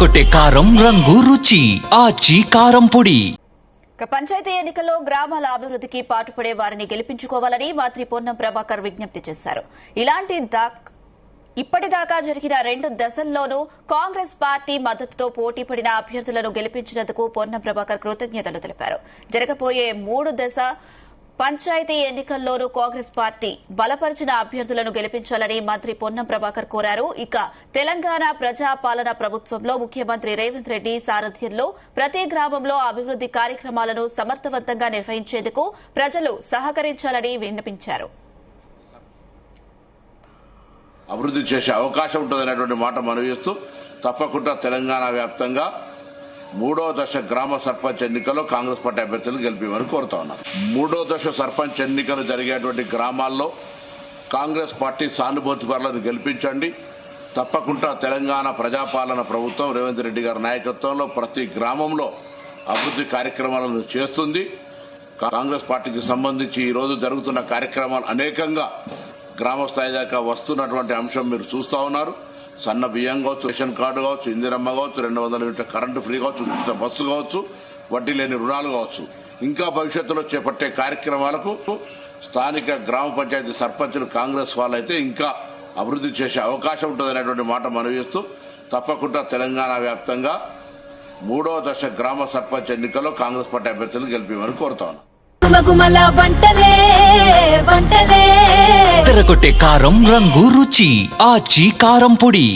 తెరకొట్టే కారం రంగు రుచి ఆచి కారం పొడి. పంచాయతీ ఎన్నికల్లో గ్రామాల అభివృద్ధికి పాటుపడే వారిని గెలిపించుకోవాలని మంత్రి పొన్నం ప్రభాకర్ విజ్ఞప్తి చేశారు. ఇప్పటిదాకా జరిగిన 2 దశల్లోనూ కాంగ్రెస్ పార్టీ మద్దతుతో పోటీపడిన అభ్యర్థులను గెలిపించినందుకు పొన్నం ప్రభాకర్ కృతజ్ఞతలు తెలిపారు. జరగబోయే 3 దశ పంచాయతీ ఎన్నికల్లోనూ కాంగ్రెస్ పార్టీ బలపరిచిన అభ్యర్థులను గెలిపించాలని మంత్రి పొన్నం ప్రభాకర్ కోరారు. ఇక తెలంగాణ ప్రజాపాలన ప్రభుత్వంలో ముఖ్యమంత్రి రేవంత్ రెడ్డి సారథ్యంలో ప్రతి గ్రామంలో అభివృద్ది కార్యక్రమాలను సమర్థవంతంగా నిర్వహించేందుకు ప్రజలు సహకరించాలని విన్నపించారు. అభివృద్ధి చేసే అవకాశం ఉంటుందనేటువంటి మాట మనవిస్తూ తప్పకుండా తెలంగాణ వ్యాప్తంగా 3వ దశ గ్రామ సర్పంచ్ ఎన్నికల్లో కాంగ్రెస్ పార్టీ అభ్యర్థులను గెలిపేమని కోరుతా ఉన్నారు. 3వ దశ సర్పంచ్ ఎన్నికలు జరిగేటువంటి గ్రామాల్లో కాంగ్రెస్ పార్టీ సానుభూతి పరులను గెలిపించండి. తప్పకుండా తెలంగాణ ప్రజాపాలన ప్రభుత్వం రేవంత్ రెడ్డి గారి నాయకత్వంలో ప్రతి గ్రామంలో అభివృద్ధి కార్యక్రమాలను చేస్తుంది. కాంగ్రెస్ పార్టీకి సంబంధించి ఈ రోజు జరుగుతున్న కార్యక్రమాలు అనేకంగా గ్రామ స్థాయి దాకా వస్తున్నటువంటి అంశం మీరు చూస్తా ఉన్నారు. సన్న బియ్యం కావచ్చు, రేషన్ కార్డు కావచ్చు, ఇందిరమ్మ కావచ్చు, 200 యూనిట్ల కరెంటు ఫ్రీ కావచ్చు, ఉచిత బస్సు కావచ్చు, వడ్డీ లేని రుణాలు కావచ్చు, ఇంకా భవిష్యత్తులో చేపట్టే కార్యక్రమాలకు స్థానిక గ్రామ పంచాయతీ సర్పంచులు కాంగ్రెస్ వాళ్ళైతే ఇంకా అభివృద్ధి చేసే అవకాశం ఉంటుందనేటువంటి మాట మనవిస్తూ తప్పకుండా తెలంగాణ వ్యాప్తంగా 3వ దశ గ్రామ సర్పంచ్ ఎన్నికల్లో కాంగ్రెస్ పార్టీ అభ్యర్థులను గెలిపేమని కోరుతా ఉన్నాను. తెరకొట్టే కారం రంగు రుచి ఆచి కారం పొడి.